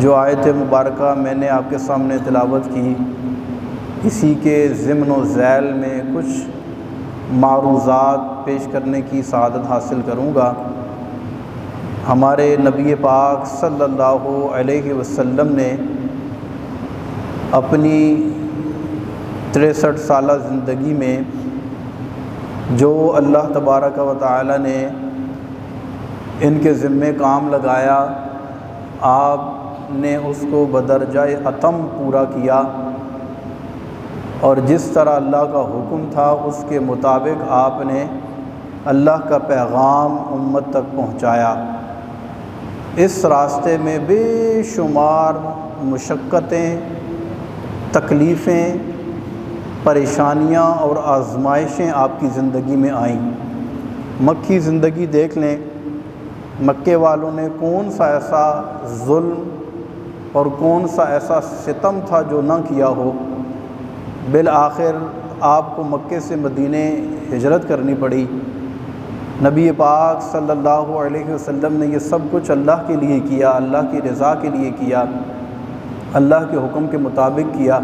جو آیت مبارکہ میں نے آپ کے سامنے تلاوت کی، اسی کے ضمن و ذیل میں کچھ معروضات پیش کرنے کی سعادت حاصل کروں گا۔ ہمارے نبی پاک صلی اللہ علیہ وسلم نے اپنی 63 سالہ زندگی میں جو اللہ تبارک و تعالی نے ان کے ذمے کام لگایا، آپ نے اس کو بدرجہ اتم پورا کیا، اور جس طرح اللہ کا حکم تھا اس کے مطابق آپ نے اللہ کا پیغام امت تک پہنچایا۔ اس راستے میں بے شمار مشقتیں، تکلیفیں، پریشانیاں اور آزمائشیں آپ کی زندگی میں آئیں۔ مکی زندگی دیکھ لیں، مکے والوں نے کون سا ایسا ظلم اور کون سا ایسا ستم تھا جو نہ کیا ہو۔ بالآخر آپ کو مکے سے مدینے ہجرت کرنی پڑی۔ نبی پاک صلی اللہ علیہ وسلم نے یہ سب کچھ اللہ کے لیے کیا، اللہ کی رضا کے لیے کیا، اللہ کے حکم کے مطابق کیا۔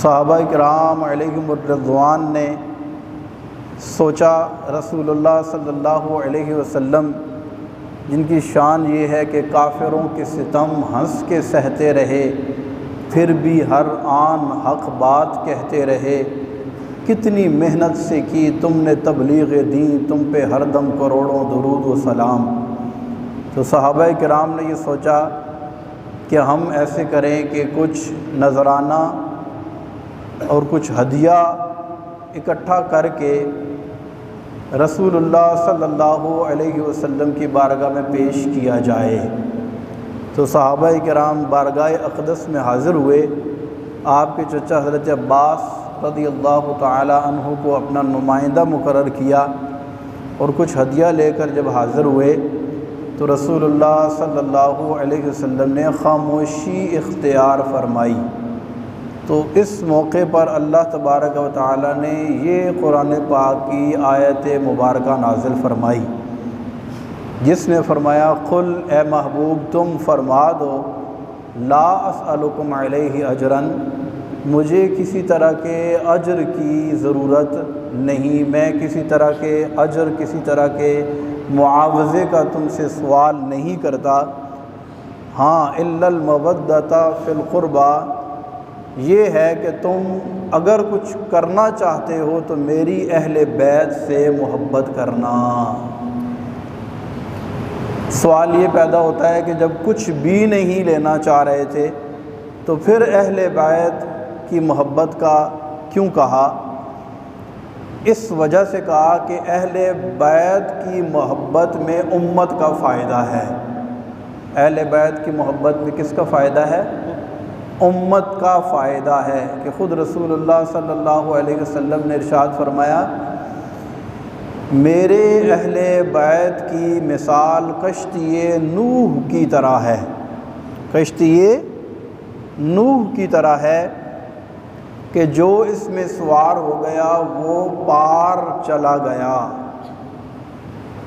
صحابہ کرام علیہم الرضوان نے سوچا رسول اللہ صلی اللہ علیہ وسلم جن کی شان یہ ہے کہ کافروں کے ستم ہنس کے سہتے رہے، پھر بھی ہر آن حق بات کہتے رہے، کتنی محنت سے کی تم نے تبلیغ دین، تم پہ ہر دم کروڑوں درود و سلام۔ تو صحابہ کرام نے یہ سوچا کہ ہم ایسے کریں کہ کچھ نذرانہ اور کچھ ہدیہ اکٹھا کر کے رسول اللہ صلی اللہ علیہ وسلم کی بارگاہ میں پیش کیا جائے۔ تو صحابہ کرام بارگاہ اقدس میں حاضر ہوئے، آپ کے چچا حضرت عباس رضی اللہ تعالی عنہ کو اپنا نمائندہ مقرر کیا، اور کچھ ہدیہ لے کر جب حاضر ہوئے تو رسول اللہ صلی اللہ علیہ وسلم نے خاموشی اختیار فرمائی۔ تو اس موقع پر اللہ تبارک و تعالی نے یہ قرآن پاک کی آیت مبارکہ نازل فرمائی، جس نے فرمایا قل اے محبوب تم فرما دو لا اسألکم علیہ اجرا، مجھے کسی طرح کے اجر کی ضرورت نہیں، میں کسی طرح کے اجر، کسی طرح کے معاوضے کا تم سے سوال نہیں کرتا۔ ہاں الا المودۃ فی القربى، یہ ہے کہ تم اگر کچھ کرنا چاہتے ہو تو میری اہل بیت سے محبت کرنا۔ سوال یہ پیدا ہوتا ہے کہ جب کچھ بھی نہیں لینا چاہ رہے تھے تو پھر اہل بیت کی محبت کا کیوں کہا؟ اس وجہ سے کہا کہ اہل بیت کی محبت میں امت کا فائدہ ہے۔ اہل بیت کی محبت میں کس کا فائدہ ہے؟ امت کا فائدہ ہے، کہ خود رسول اللہ صلی اللہ علیہ وسلم نے ارشاد فرمایا میرے اہل بیت کی مثال کشتی نوح کی طرح ہے، کشتی نوح کی طرح ہے کہ جو اس میں سوار ہو گیا وہ پار چلا گیا۔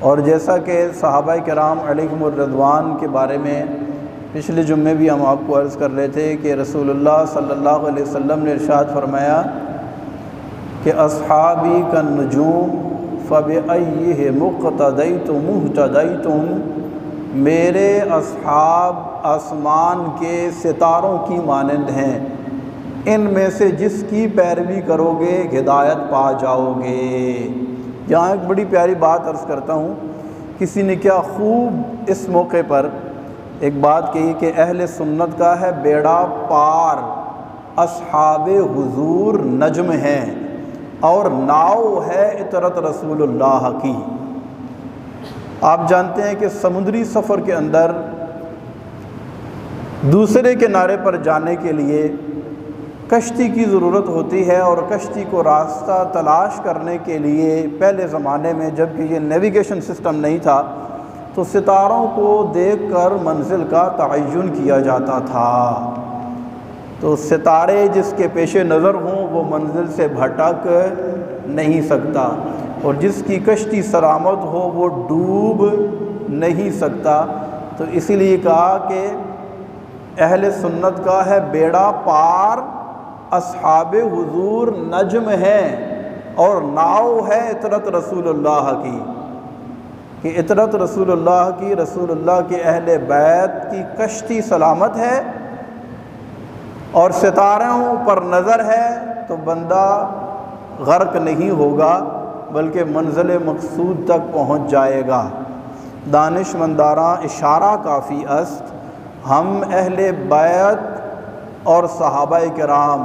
اور جیسا کہ صحابہ کرام علیہم الرضوان کے بارے میں پچھلے جمعے بھی ہم آپ کو عرض کر رہے تھے کہ رسول اللہ صلی اللہ علیہ وسلم نے ارشاد فرمایا کہ اصحابی کالنجوم فبأیہم اقتدیتم اہتدیتم، میرے اصحاب آسمان کے ستاروں کی مانند ہیں، ان میں سے جس کی پیروی کرو گے ہدایت پا جاؤ گے۔ یہاں ایک بڑی پیاری بات عرض کرتا ہوں، کسی نے کیا خوب اس موقع پر ایک بات کہی کہ اہل سنت کا ہے بیڑا پار، اصحاب حضور نجم ہیں اور ناؤ ہے اطرت رسول اللہ کی۔ آپ جانتے ہیں کہ سمندری سفر کے اندر دوسرے کنارے پر جانے کے لیے کشتی کی ضرورت ہوتی ہے، اور کشتی کو راستہ تلاش کرنے کے لیے پہلے زمانے میں جب کہ یہ نیویگیشن سسٹم نہیں تھا تو ستاروں کو دیکھ کر منزل کا تعین کیا جاتا تھا۔ تو ستارے جس کے پیش نظر ہوں وہ منزل سے بھٹک نہیں سکتا، اور جس کی کشتی سلامت ہو وہ ڈوب نہیں سکتا۔ تو اسی لیے کہا کہ اہل سنت کا ہے بیڑا پار، اصحاب حضور نجم ہیں اور ناؤ ہے عطرت رسول اللہ کی، کہ عطرت رسول اللہ کی، رسول اللہ کے اہل بیت کی کشتی سلامت ہے اور ستاروں پر نظر ہے تو بندہ غرق نہیں ہوگا بلکہ منزل مقصود تک پہنچ جائے گا۔ دانش منداراں اشارہ کافی است، ہم اہل بیت اور صحابہ کرام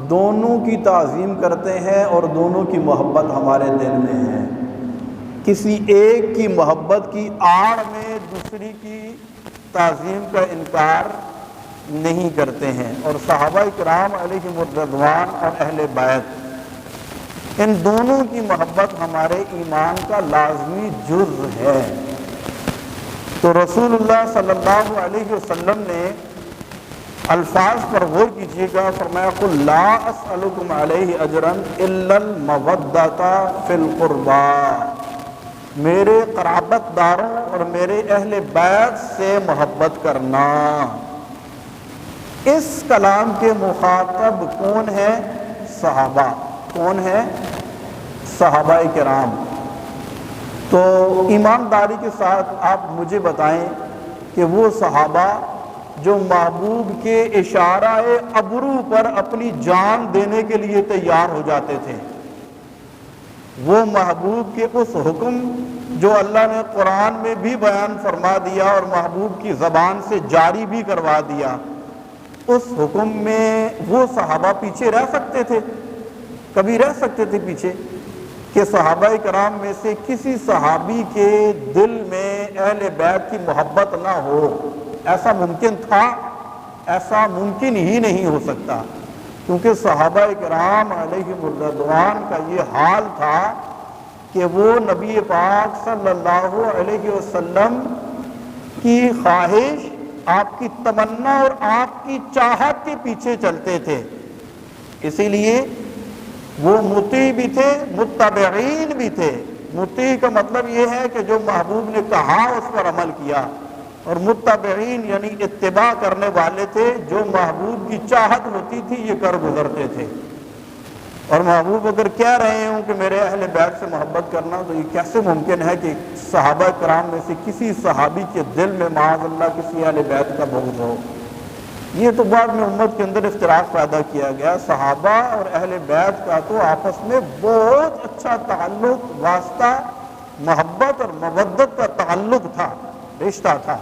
دونوں کی تعظیم کرتے ہیں اور دونوں کی محبت ہمارے دل میں ہے، کسی ایک کی محبت کی آڑ میں دوسری کی تعظیم کا انکار نہیں کرتے ہیں۔ اور صحابہ کرام علیہم الرضوان اور اہل بیت، ان دونوں کی محبت ہمارے ایمان کا لازمی جز ہے۔ تو رسول اللہ صلی اللہ علیہ وسلم نے الفاظ پر غور کیجیے گا، فرمایا قل لا اسألکم علیہ اجرا الا المودۃ فی القربى، میرے قرابت داروں اور میرے اہل بیت سے محبت کرنا۔ اس کلام کے مخاطب کون ہے؟ صحابہ۔ کون ہے؟ صحابہ کرام۔ تو ایمانداری کے ساتھ آپ مجھے بتائیں کہ وہ صحابہ جو محبوب کے اشارہ ابرو پر اپنی جان دینے کے لیے تیار ہو جاتے تھے، وہ محبوب کے اس حکم جو اللہ نے قرآن میں بھی بیان فرما دیا اور محبوب کی زبان سے جاری بھی کروا دیا، اس حکم میں وہ صحابہ پیچھے رہ سکتے تھے؟ کبھی رہ سکتے تھے پیچھے؟ کہ صحابہ کرام میں سے کسی صحابی کے دل میں اہل بیت کی محبت نہ ہو؟ ایسا ممکن تھا؟ ایسا ممکن ہی نہیں ہو سکتا، کیونکہ صحابہ کرام علیہم الرضوان کا یہ حال تھا کہ وہ نبی پاک صلی اللہ علیہ وسلم کی خواہش، آپ کی تمنا اور آپ کی چاہت کے پیچھے چلتے تھے۔ اسی لیے وہ مطیع بھی تھے، متبعین بھی تھے۔ مطیع کا مطلب یہ ہے کہ جو محبوب نے کہا اس پر عمل کیا، اور متبعین یعنی اتباع کرنے والے تھے، جو محبوب کی چاہت ہوتی تھی یہ کر گزرتے تھے۔ اور محبوب اگر کہہ رہے ہوں کہ میرے اہل بیت سے محبت کرنا، تو یہ کیسے ممکن ہے کہ صحابہ کرام میں سے کسی صحابی کے دل میں معاذ اللہ کسی اہل بیت کا بغض ہو؟ یہ تو بعد میں امت کے اندر اختلاف پیدا کیا گیا۔ صحابہ اور اہل بیت کا تو آپس میں بہت اچھا تعلق، واسطہ، محبت اور مودت کا تعلق تھا، رشتہ تھا،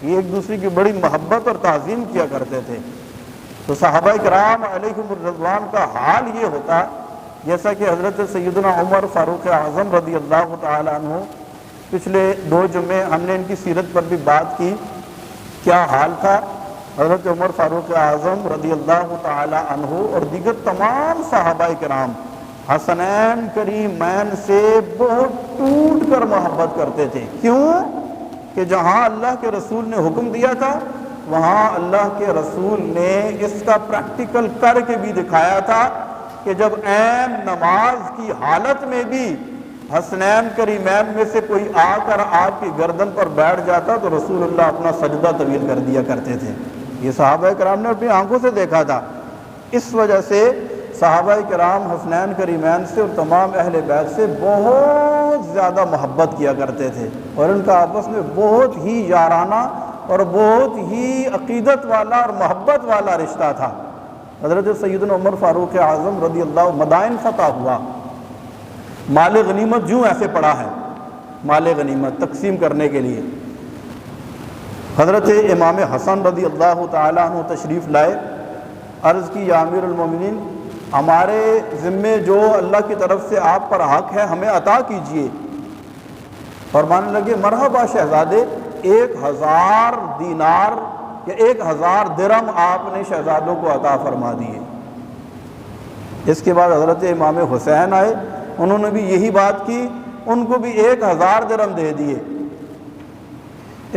یہ ایک دوسرے کی بڑی محبت اور تعظیم کیا کرتے تھے۔ تو صحابہ کرام علیہم الرضوان کا حال یہ ہوتا، جیسا کہ حضرت سیدنا عمر فاروق اعظم رضی اللہ تعالی عنہ، پچھلے 2 جمعے ہم نے ان کی سیرت پر بھی بات کی، کیا حال تھا حضرت عمر فاروق اعظم رضی اللہ تعالی عنہ اور دیگر تمام صحابہ کرام حسنین کریمین سے بہت ٹوٹ کر محبت کرتے تھے۔ کیوں؟ کہ جہاں اللہ کے رسول نے حکم دیا تھا وہاں اللہ کے رسول نے اس کا پریکٹیکل کر کے بھی دکھایا تھا کہ جب عین نماز کی حالت میں بھی حسنین کریمین میں سے کوئی آ کر آپ کی گردن پر بیٹھ جاتا تو رسول اللہ اپنا سجدہ طویل کر دیا کرتے تھے۔ یہ صحابہ کرام نے اپنی آنکھوں سے دیکھا تھا۔ اس وجہ سے صحابہ کرام حسنین کریمین سے اور تمام اہل بیت سے بہت زیادہ محبت کیا کرتے تھے، اور ان کا آپس میں بہت ہی یارانہ اور بہت ہی عقیدت والا اور محبت والا رشتہ تھا۔ حضرت سیدنا عمر فاروق اعظم رضی اللہ مدائن فتح ہوا، مال غنیمت جوں ایسے پڑا ہے، مال غنیمت تقسیم کرنے کے لیے حضرت امام حسن رضی اللہ تعالیٰ عنہ تشریف لائے، عرض کی یا امیر المومنین ہمارے ذمے جو اللہ کی طرف سے آپ پر حق ہے ہمیں عطا کیجئے۔ فرمانے لگے مرحبا شہزادے، 1000 دینار یا 1000 درہم آپ نے شہزادوں کو عطا فرما دیے۔ اس کے بعد حضرت امام حسین آئے، انہوں نے بھی یہی بات کی، ان کو بھی 1000 درہم دے دیے۔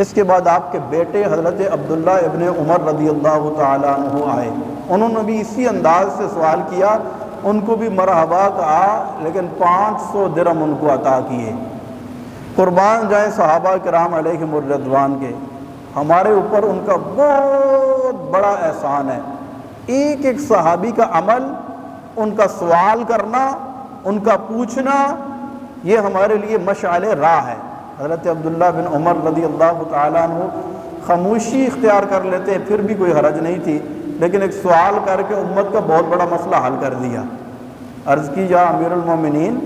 اس کے بعد آپ کے بیٹے حضرت عبداللہ ابن عمر رضی اللہ تعالیٰ عنہ آئے، انہوں نے بھی اسی انداز سے سوال کیا، ان کو بھی مرحبا کہا، لیکن 500 درہم ان کو عطا کیے۔ قربان جائیں صحابہ کرام علیہم الرضوان کے، ہمارے اوپر ان کا بہت بڑا احسان ہے۔ ایک ایک صحابی کا عمل، ان کا سوال کرنا، ان کا پوچھنا، یہ ہمارے لیے مشعل راہ ہے۔ حضرت عبداللہ بن عمر رضی اللہ تعالیٰ عنہ خاموشی اختیار کر لیتے پھر بھی کوئی حرج نہیں تھی، لیکن ایک سوال کر کے امت کا بہت بڑا مسئلہ حل کر دیا۔ عرض کی، یا امیر المومنین،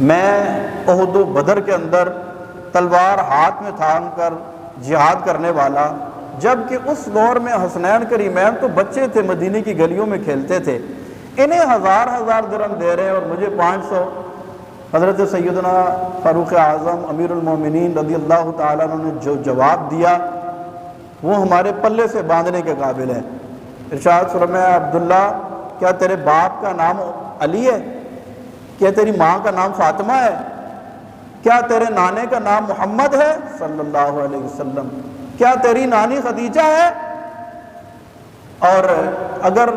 میں احد و بدر کے اندر تلوار ہاتھ میں تھام کر جہاد کرنے والا، جبکہ اس دور میں حسنین کریمین تو بچے تھے، مدینے کی گلیوں میں کھیلتے تھے، انہیں ہزار ہزار درہم دے رہے ہیں اور مجھے 500۔ حضرت سیدنا فاروق اعظم امیر المومنین رضی اللہ تعالیٰ عنہ نے جو جواب دیا وہ ہمارے پلے سے باندھنے کے قابل ہے۔ ارشاد فرمایا، عبداللہ، کیا تیرے باپ کا نام علی ہے؟ کیا تیری ماں کا نام فاطمہ ہے؟ کیا تیرے نانے کا نام محمد ہے صلی اللہ علیہ وسلم؟ کیا تیری نانی خدیجہ ہے؟ اور اگر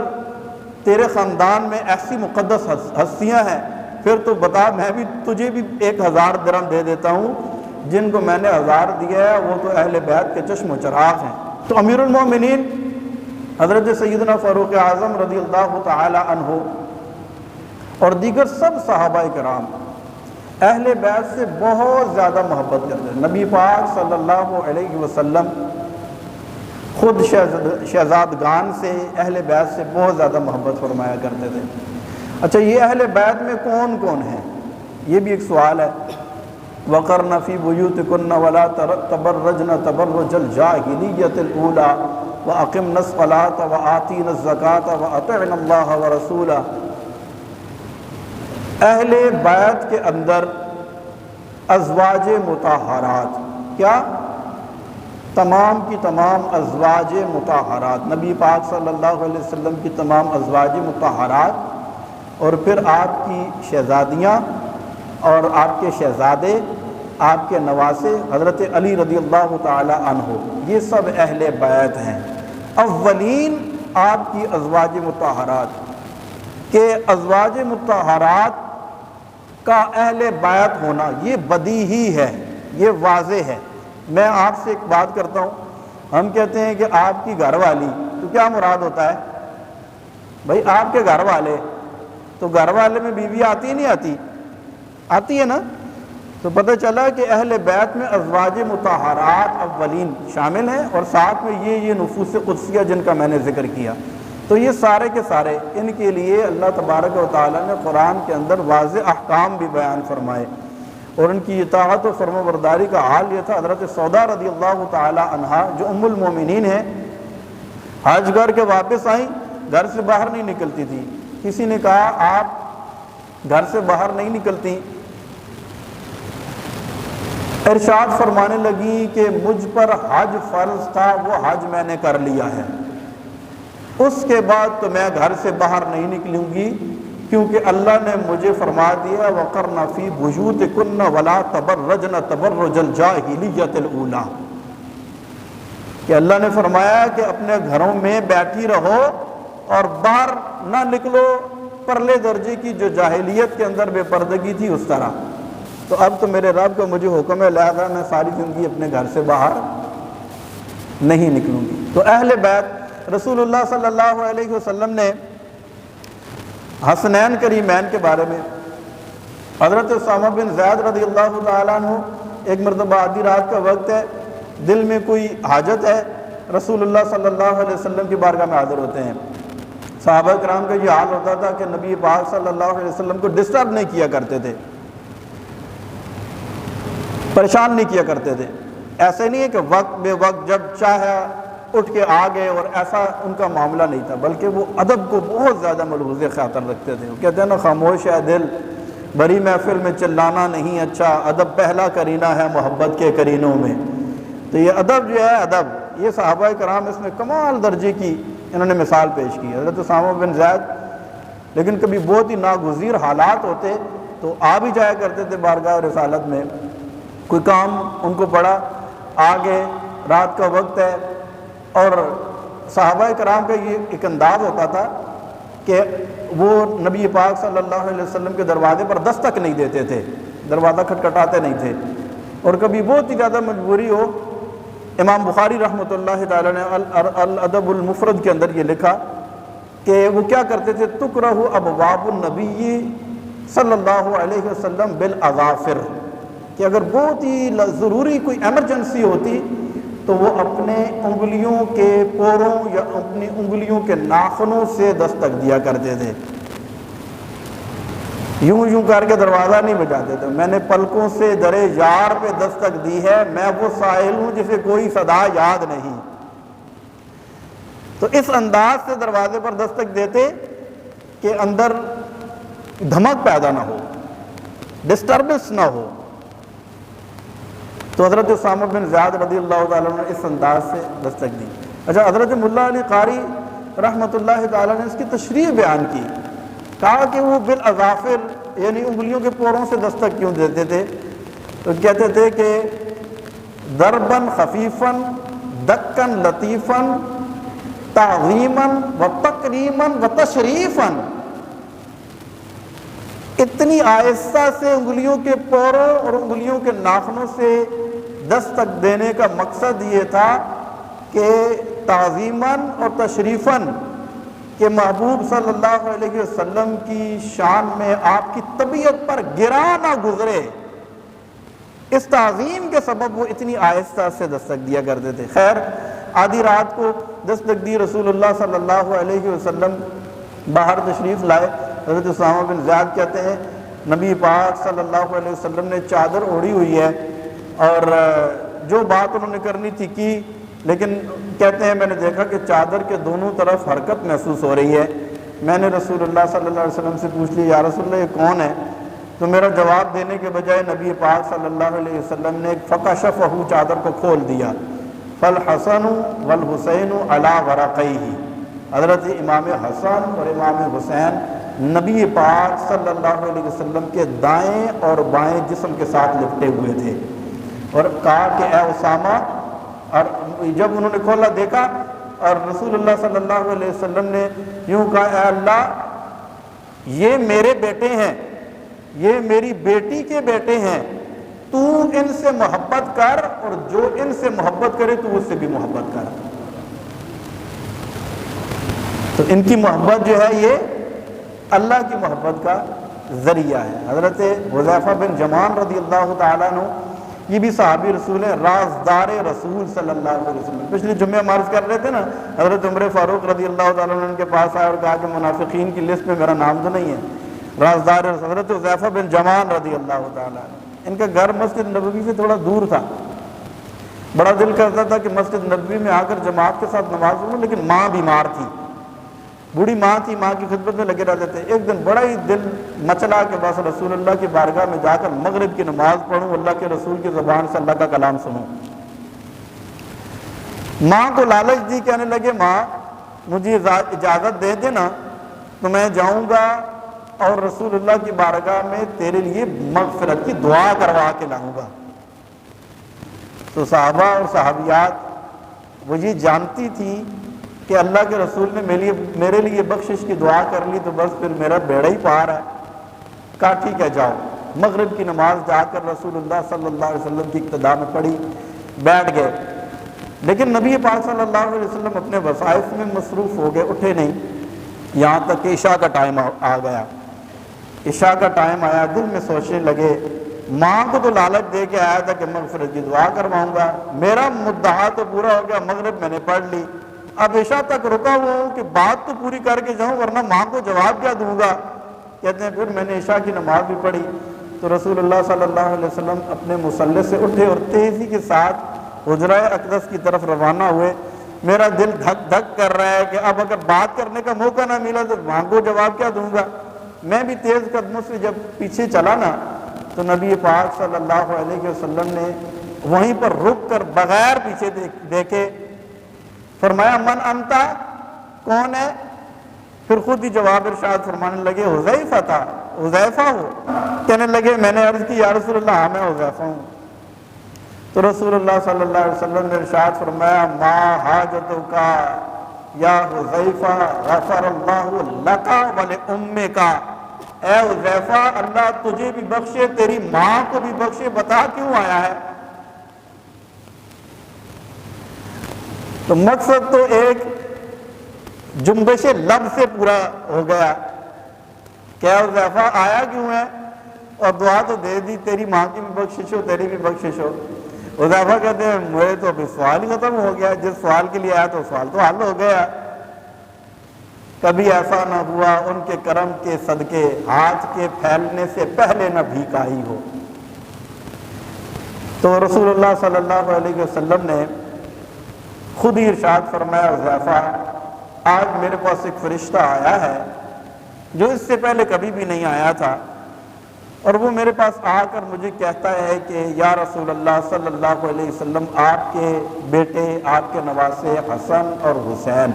تیرے خاندان میں ایسی مقدس ہستیاں ہیں پھر تو بتا، میں بھی تجھے بھی 1000 درہم دے دیتا ہوں، جن کو میں نے 1000 دیا ہے وہ تو اہل بیت کے چشم و چراغ ہیں۔ تو امیر المومنین حضرت سیدنا فاروق اعظم رضی اللہ تعالی عنہ اور دیگر سب صحابہ کرام اہل بیت سے بہت زیادہ محبت کرتے ہیں۔ نبی پاک صلی اللہ علیہ وسلم خود شہزادگان سے، اہل بیت سے بہت زیادہ محبت فرمایا کرتے تھے۔ اچھا، یہ اہل بیت میں کون کون ہیں؟ یہ بھی ایک سوال ہے۔ وَقَرْنَ فِي بُيُوتِكُنَّ وَلَا تَبَرَّجْنَ تَبَرُّجَ الْجَاهِلِيَّةِ الْأُولَىٰ وَأَقِمْنَ الصَّلَاةَ وَآتِينَ الزَّكَاةَ وَأَطِعْنَ اللَّهَ وَرَسُولَهُ۔ اہل بیت کے اندر ازواج مطہرات، کیا؟ تمام کی تمام ازواج مطہرات، نبی پاک صلی اللہ علیہ وسلم کی تمام ازواج مطہرات، اور پھر آپ کی شہزادیاں اور آپ کے شہزادے، آپ کے نواسے حضرت علی رضی اللہ تعالی عنہ، یہ سب اہل بیت ہیں۔ اولین آپ کی ازواج مطہرات، کہ ازواج مطہرات کا اہل بیت ہونا یہ بدیہی ہے، یہ واضح ہے۔ میں آپ سے ایک بات کرتا ہوں، ہم کہتے ہیں کہ آپ کی گھر والی، تو کیا مراد ہوتا ہے؟ بھائی آپ کے گھر والے، تو گھر والے میں بیوی آتی نہیں آتی؟ آتی ہے نا؟ تو پتہ چلا کہ اہل بیت میں ازواج مطہرات اولین شامل ہیں، اور ساتھ میں یہ نفوس قدسیہ جن کا میں نے ذکر کیا۔ تو یہ سارے کے سارے ان کے لیے اللہ تبارک و تعالیٰ نے قرآن کے اندر واضح احکام بھی بیان فرمائے، اور ان کی اطاعت و فرما برداری کا حال یہ تھا۔ حضرت سودا رضی اللہ تعالی عنہا جو ام المومنین ہیں، حج کر کے واپس آئیں، گھر سے باہر نہیں نکلتی تھی۔ کسی نے کہا آپ گھر سے باہر نہیں نکلتی؟ ارشاد فرمانے لگی کہ مجھ پر حج فرض تھا، وہ حج میں نے کر لیا ہے، اس کے بعد تو میں گھر سے باہر نہیں نکلوں گی، کیونکہ اللہ نے مجھے فرما دیا وَقَرْنَ فِي بُيُوتِكُنَّ وَلَا تَبَرَّجْنَ تَبَرُّجَ الْجَاهِلِيَّةِ الْأُولَىٰ، کہ اللہ نے فرمایا کہ اپنے گھروں میں بیٹھی رہو اور باہر نہ نکلو پرلے درجے کی جو جاہلیت کے اندر بے پردگی تھی اس طرح۔ تو اب تو میرے رب کا مجھے حکم ہے، لہذا میں ساری زندگی اپنے گھر سے باہر نہیں نکلوں گی۔ تو اہل بیت رسول اللہ صلی اللہ علیہ وسلم نے حسنین کریمین کے بارے میں، حضرت اسامہ بن زید رضی اللہ تعالیٰ عنہ، ایک مرتبہ آدھی رات کا وقت ہے، دل میں کوئی حاجت ہے، رسول اللہ صلی اللہ علیہ وسلم کی بارگاہ میں حاضر ہوتے ہیں۔ صحابہ کرام کا یہ حال ہوتا تھا کہ نبی پاک صلی اللہ علیہ وسلم کو ڈسٹرب نہیں کیا کرتے تھے، پریشان نہیں کیا کرتے تھے۔ ایسے نہیں ہے کہ وقت بے وقت جب چاہے اٹھ کے آ گئے، اور ایسا ان کا معاملہ نہیں تھا، بلکہ وہ ادب کو بہت زیادہ ملحوظ خاطر رکھتے تھے۔ وہ کہتے ہیں نا، خاموش ہے دل، بڑی محفل میں چلانا نہیں اچھا، ادب پہلا کرینہ ہے محبت کے کرینوں میں۔ تو یہ ادب جو ہے، ادب، یہ صحابہ کرام اس میں کمال درجے کی انہوں نے مثال پیش کی۔ حضرت اسامہ بن زید لیکن کبھی بہت ہی ناگزیر حالات ہوتے تو آ بھی جایا کرتے تھے بارگاہ رسالت میں، کوئی کام ان کو پڑا، آگے رات کا وقت ہے، اور صحابہ کرام کا یہ ایک انداز ہوتا تھا کہ وہ نبی پاک صلی اللہ علیہ وسلم کے دروازے پر دستک نہیں دیتے تھے، دروازہ کھٹکھٹاتے نہیں تھے، اور کبھی بہت ہی زیادہ مجبوری ہو امام بخاری رحمۃ اللہ تعالی نے الادب المفرد کے اندر یہ لکھا کہ وہ کیا کرتے تھے، تکرہ ابواب النبی صلی اللہ علیہ وسلم بالاظافر، کہ اگر بہت ہی ضروری کوئی ایمرجنسی ہوتی تو وہ اپنے انگلیوں کے پوروں یا اپنی انگلیوں کے ناخنوں سے دستک دیا کرتے تھے، یوں یوں کر کے دروازہ نہیں بجاتے تھے۔ میں نے پلکوں سے درے یار پہ دستک دی ہے، میں وہ سائل ہوں جسے کوئی صدا یاد نہیں۔ تو اس انداز سے دروازے پر دستک دیتے کہ اندر دھمک پیدا نہ ہو، ڈسٹربنس نہ ہو۔ تو حضرت اسامہ بن زیاد رضی اللہ تعالیٰ عنہ نے اس انداز سے دستک دی۔ اچھا، حضرت ملا علی قاری رحمۃ اللہ تعالیٰ نے اس کی تشریح بیان کی، کہا کہ وہ بالاظافر یعنی انگلیوں کے پوروں سے دستک کیوں دیتے تھے؟ تو کہتے تھے کہ ضرباً خفیفاً دکن لطیفاً تعظیماً و تکریماً و تشریفاً، اتنی آہستہ سے انگلیوں کے پوروں اور انگلیوں کے ناخنوں سے دستک دینے کا مقصد یہ تھا کہ تعظیماً اور تشریفاً، کہ محبوب صلی اللہ علیہ وسلم کی شان میں آپ کی طبیعت پر گرا نہ گزرے، اس تعظیم کے سبب وہ اتنی آہستہ سے دستک دیا کرتے تھے۔ خیر، آدھی رات کو دستک دی، رسول اللہ صلی اللہ علیہ وسلم باہر تشریف لائے۔ حضرت اسامہ بن زیاد کہتے ہیں نبی پاک صلی اللہ علیہ وسلم نے چادر اوڑھی ہوئی ہے، اور جو بات انہوں نے کرنی تھی کی، لیکن کہتے ہیں میں نے دیکھا کہ چادر کے دونوں طرف حرکت محسوس ہو رہی ہے۔ میں نے رسول اللہ صلی اللہ علیہ وسلم سے پوچھ لیا، یا رسول اللہ یہ کون ہے؟ تو میرا جواب دینے کے بجائے نبی پاک صلی اللہ علیہ وسلم نے فکشفہ، چادر کو کھول دیا، فالحسن والحسین علی ورقیہ، حضرت امام حسن اور امام حسین نبی پاک صلی اللہ علیہ وسلم کے دائیں اور بائیں جسم کے ساتھ لپٹے ہوئے تھے، اور کہا کہ اے اسامہ، اور جب انہوں نے کھولا دیکھا اور رسول اللہ صلی اللہ علیہ وسلم نے یوں کہا، اے اللہ یہ میرے بیٹے ہیں، یہ میری بیٹی کے بیٹے ہیں، تو ان سے محبت کر، اور جو ان سے محبت کرے تو اس سے بھی محبت کر۔ تو ان کی محبت جو ہے یہ اللہ کی محبت کا ذریعہ ہے۔ حضرت حذیفہ بن یمان رضی اللہ تعالیٰ عنہ، یہ بھی صحابی رسول ہیں، رازدار رسول صلی اللہ علیہ وسلم۔ پچھلے جمعہ ہم عرض کر رہے تھے نا، حضرت عمر فاروق رضی اللہ تعالیٰ عنہ ان کے پاس آئے اور کہا کہ منافقین کی لسٹ میں میرا نام تو نہیں ہے، رازدار رسول۔ حضرت حذیفہ بن یمان رضی اللہ تعالیٰ عنہ، ان کا گھر مسجد نبوی سے تھوڑا دور تھا، بڑا دل کرتا تھا کہ مسجد نبوی میں آ کر جماعت کے ساتھ نماز پڑھوں، لیکن ماں بیمار تھی، بوڑھی ماں تھی، ماں کی خدمت میں لگے رہتے تھے۔ ایک دن بڑا ہی دل مچلا کہ بس رسول اللہ کی بارگاہ میں جا کر مغرب کی نماز پڑھوں، اللہ کے رسول کی زبان سے اللہ کا کلام سنوں۔ ماں کو لالچ دی، کہنے لگے ماں مجھے اجازت دے دینا تو میں جاؤں گا اور رسول اللہ کی بارگاہ میں تیرے لیے مغفرت کی دعا کروا کے لاؤں گا۔ تو صحابہ اور صحابیات وہ یہ جانتی تھی کہ اللہ کے رسول نے میرے لیے بخشش کی دعا کر لی تو بس پھر میرا بیڑا ہی پار ہے۔ کہا ٹھیک ہے جاؤ۔ مغرب کی نماز جا کر رسول اللہ صلی اللہ علیہ وسلم کی اقتداء میں پڑھی، بیٹھ گئے، لیکن نبی پاک صلی اللہ علیہ وسلم اپنے وظائف میں مصروف ہو گئے، اٹھے نہیں، یہاں تک کہ عشاء کا ٹائم آ گیا۔ عشاء کا ٹائم آیا، دل میں سوچنے لگے ماں کو تو لالچ دے کے آیا تھا کہ مغفرت کی دعا کرواؤں گا، میرا مدعا تو پورا ہو گیا، مغرب میں نے پڑھ لی، اب عشاء تک رکا ہوا ہوں کہ بات تو پوری کر کے جاؤں ورنہ ماں کو جواب کیا دوں گا۔ کہتے ہیں پھر میں نے عشاء کی نماز بھی پڑھی تو رسول اللہ صلی اللہ علیہ وسلم اپنے مصلی سے اٹھے اور تیزی کے ساتھ حجرہ اقدس کی طرف روانہ ہوئے۔ میرا دل دھک دھک کر رہا ہے کہ اب اگر بات کرنے کا موقع نہ ملا تو ماں کو جواب کیا دوں گا۔ میں بھی تیز قدموں سے جب پیچھے چلا نا تو نبی پاک صلی اللہ علیہ وسلم نے وہیں پر رک کر بغیر پیچھے دیکھے فرمایا من انتا، کون ہے؟ پھر خود ہی جواب ارشاد فرمانے لگے حذیفہ تھا، حذیفہ ہو؟ کہنے لگے میں نے عرض کی یا رسول اللہ ہاں میں حذیفہ ہوں۔ تو رسول اللہ صلی اللہ علیہ وسلم نے ارشاد فرمایا ما حاجتک یا حذیفہ غفر اللہ لک ولأمک، اے حذیفہ اللہ تجھے بھی بخشے تیری ماں کو بھی بخشے، بتا کیوں آیا ہے؟ تو مقصد تو ایک جنبش لب سے پورا ہو گیا. کیا حذیفہ آیا کیوں ہے؟ اور دعا تو دے دی، تیری ماں کی بھی بخشش ہو، تیری بھی بخشش ہو. حذیفہ کہتے ہیں مجھے تو ابھی سوال ہی ختم ہو گیا، جس سوال کے لیے آیا تو سوال تو حل ہو گیا. کبھی ایسا نہ ہوا ان کے کرم کے صدقے ہاتھ کے پھیلنے سے پہلے نہ بھیک آئی ہو. تو رسول اللہ صلی اللہ علیہ وسلم نے خود ہی ارشاد فرمایا، حذیفہ آج میرے پاس ایک فرشتہ آیا ہے جو اس سے پہلے کبھی بھی نہیں آیا تھا، اور وہ میرے پاس آ کر مجھے کہتا ہے کہ یا رسول اللہ صلی اللہ علیہ وسلم، آپ کے بیٹے، آپ کے نواسے حسن اور حسین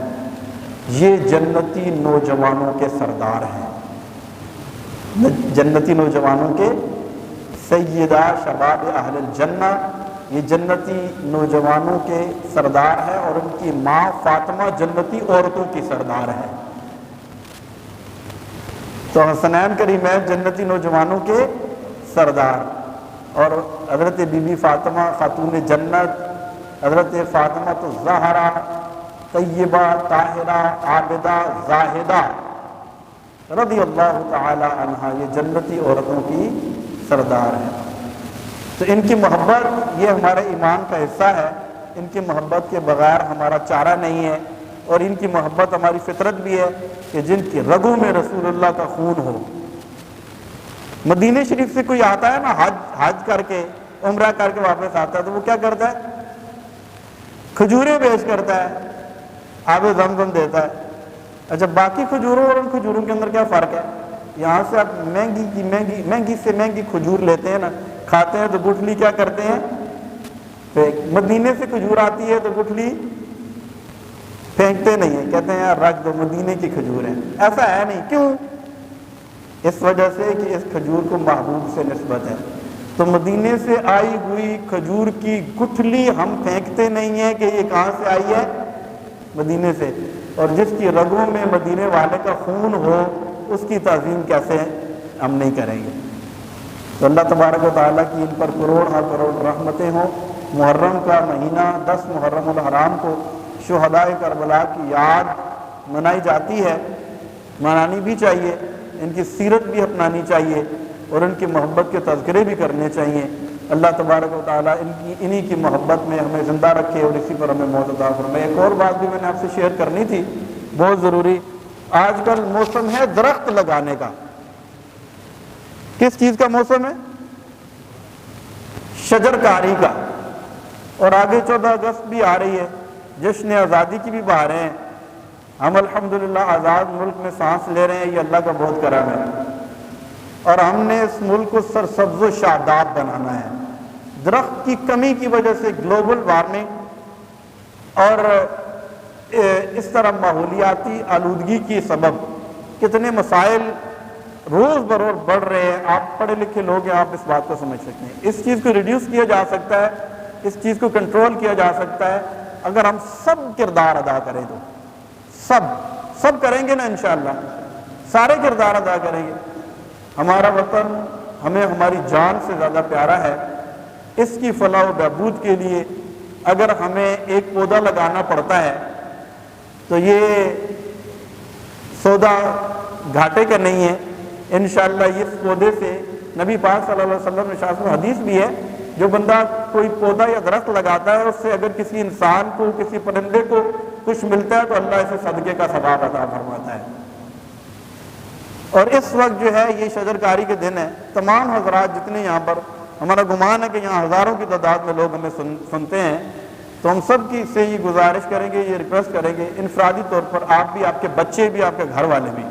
یہ جنتی نوجوانوں کے سردار ہیں، جنتی نوجوانوں کے سیدہ شباب اہل الجنہ، یہ جنتی نوجوانوں کے سردار ہیں، اور ان کی ماں فاطمہ جنتی عورتوں کی سردار ہے. تو حسنین کریمین جنتی نوجوانوں کے سردار، اور حضرت بی بی فاطمہ خاتون جنت، حضرت فاطمہ تو زہرا طیبہ طاہرہ عابدہ زاہدہ رضی اللہ تعالی عنہا، یہ جنتی عورتوں کی سردار ہیں. تو ان کی محبت یہ ہمارے ایمان کا حصہ ہے. ان کی محبت کے بغیر ہمارا چارہ نہیں ہے، اور ان کی محبت ہماری فطرت بھی ہے کہ جن کی رگوں میں رسول اللہ کا خون ہو. مدینہ شریف سے کوئی آتا ہے نا حج کر کے عمرہ کر کے واپس آتا ہے، تو وہ کیا کرتا ہے؟ کھجوریں پیش کرتا ہے، آب زمزم دیتا ہے. اچھا، باقی کھجوروں اور ان کھجوروں کے اندر کیا فرق ہے؟ یہاں سے آپ مہنگی سے مہنگی کھجور لیتے ہیں نا، کھاتے ہیں تو گٹھلی کیا کرتے ہیں؟ مدینے سے کھجور آتی ہے تو گٹھلی پھینکتے نہیں ہیں، کہتے ہیں یار رکھ دو، مدینے کی کھجور ہیں. ایسا ہے نہیں. کیوں؟ اس وجہ سے کہ اس کھجور کو محبوب سے نسبت ہے. تو مدینے سے آئی ہوئی کھجور کی گٹھلی ہم پھینکتے نہیں ہیں کہ یہ کہاں سے آئی ہے؟ مدینے سے. اور جس کی رگوں میں مدینے والے کا خون ہو اس کی تعظیم کیسے ہم نہیں کریں گے؟ تو اللہ تبارک و تعالیٰ کی ان پر کروڑ ہاں کروڑ رحمتیں ہوں. محرم کا مہینہ 10 محرم الحرام کو شہدائے کربلا کی یاد منائی جاتی ہے، منانی بھی چاہیے، ان کی سیرت بھی اپنانی چاہیے، اور ان کی محبت کے تذکرے بھی کرنے چاہیے. اللہ تبارک و تعالیٰ انہی کی محبت میں ہمیں زندہ رکھے اور اسی پر ہمیں موت عطا فرمائے. ایک اور بات بھی میں نے آپ سے شیئر کرنی تھی، بہت ضروری. آج کل موسم ہے درخت لگانے کا. کس چیز کا موسم ہے؟ شجر کاری کا. اور آگے 14 اگست بھی آ رہی ہے، جشن آزادی کی بھی بہاریں ہیں. ہم الحمدللہ آزاد ملک میں سانس لے رہے ہیں، یہ اللہ کا بہت کرم ہے. اور ہم نے اس ملک کو سرسبز و شاداب بنانا ہے. درخت کی کمی کی وجہ سے گلوبل وارمنگ اور اس طرح ماحولیاتی آلودگی کی سبب کتنے مسائل روز بروز بڑھ رہے ہیں. آپ پڑھے لکھے لوگ ہیں، آپ اس بات کو سمجھ سکتے ہیں. اس چیز کو ریڈیوس کیا جا سکتا ہے، اس چیز کو کنٹرول کیا جا سکتا ہے اگر ہم سب کردار ادا کریں. تو سب کریں گے نا انشاءاللہ، سارے کردار ادا کریں گے. ہمارا وطن ہمیں ہماری جان سے زیادہ پیارا ہے. اس کی فلاح و بہبود کے لیے اگر ہمیں ایک پودا لگانا پڑتا ہے تو یہ سودا گھاٹے کا نہیں ہے. انشاءاللہ اس پودے سے نبی پاک صلی اللہ علیہ وسلم نے شاذ حدیث بھی ہے، جو بندہ کوئی پودا یا درخت لگاتا ہے اس سے اگر کسی انسان کو، کسی پرندے کو کچھ ملتا ہے تو اللہ اسے صدقے کا ثواب عطا فرماتا ہے. اور اس وقت جو ہے یہ شجر کاری کے دن ہے. تمام حضرات جتنے یہاں پر، ہمارا گمان ہے کہ یہاں ہزاروں کی تعداد میں لوگ ہمیں سنتے ہیں، تو ہم سب کی سے یہ گزارش کریں گے، یہ ریکویسٹ کریں گے انفرادی طور پر، آپ بھی، آپ کے بچے بھی، آپ کے گھر والے بھی،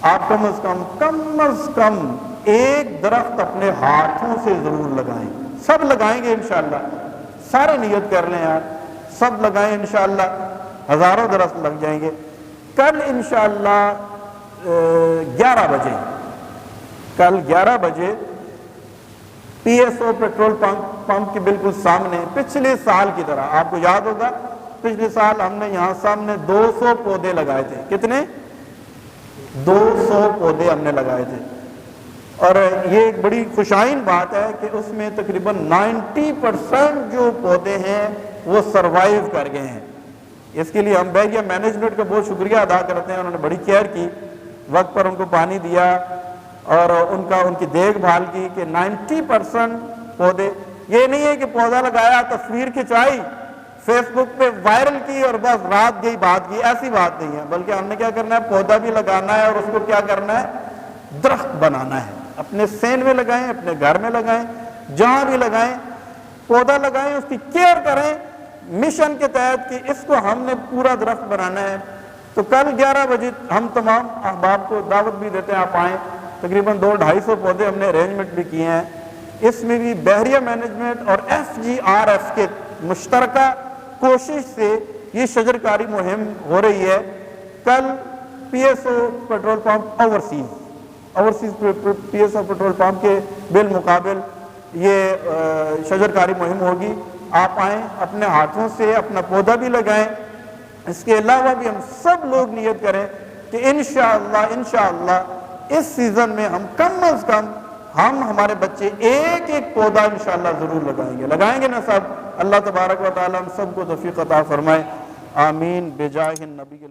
آپ کم از کم ایک درخت اپنے ہاتھوں سے ضرور لگائیں. سب لگائیں گے انشاءاللہ، سارے نیت کر لیں یار، سب لگائیں انشاءاللہ، ہزاروں درخت لگ جائیں گے. کل انشاءاللہ 11 بجے، کل 11 بجے P S O petrol pump کے بالکل سامنے، پچھلے سال کی طرح، آپ کو یاد ہوگا پچھلے سال ہم نے یہاں سامنے 200 پودے لگائے تھے. کتنے؟ 200 پودے ہم نے لگائے تھے. اور یہ ایک بڑی خوشائن بات ہے کہ اس میں تقریباً 90% جو پودے ہیں وہ سروائیو کر گئے ہیں. اس کے لیے ہم بحریہ مینجمنٹ کا بہت شکریہ ادا کرتے ہیں، انہوں نے بڑی کیئر کی، وقت پر ان کو پانی دیا اور ان کی دیکھ بھال کی کہ 90% پودے، یہ نہیں ہے کہ پودا لگایا تصویر کھنچائی فیس بک پہ وائرل کی اور بس رات گئی بات کی، ایسی بات نہیں ہے، بلکہ ہم نے کیا کرنا ہے، پودا بھی لگانا ہے اور اس کو کیا کرنا ہے، درخت بنانا ہے۔ اپنے سین میں لگائیں، اپنے گھر میں لگائیں، جہاں بھی لگائیں، پودا لگائیں، اس کی کیئر کریں مشن کے تحت کہ اس کو ہم نے پورا درخت بنانا ہے۔ تو کل 11 بجے ہم تمام احباب کو دعوت بھی دیتے ہیں، آپ آئیں، تقریباً 200-250 پودے ہم نے ارینجمنٹ بھی کیے ہیں۔ اس میں بھی بحریہ مینجمنٹ اور FGRF کے مشترکہ کوشش سے یہ شجرکاری مہم ہو رہی ہے۔ کل PSO petrol pump overseas PSO petrol pump کے بالمقابل یہ شجرکاری مہم ہوگی۔ آپ آئیں، اپنے ہاتھوں سے اپنا پودا بھی لگائیں۔ اس کے علاوہ بھی ہم سب لوگ نیت کریں کہ انشاءاللہ اس سیزن میں ہم کم از کم ہمارے بچے ایک پودا انشاءاللہ ضرور لگائیں گے نا سب۔ اللہ تبارک و تعالی ہم سب کو توفیق عطا فرمائے، آمین بجاہ النبی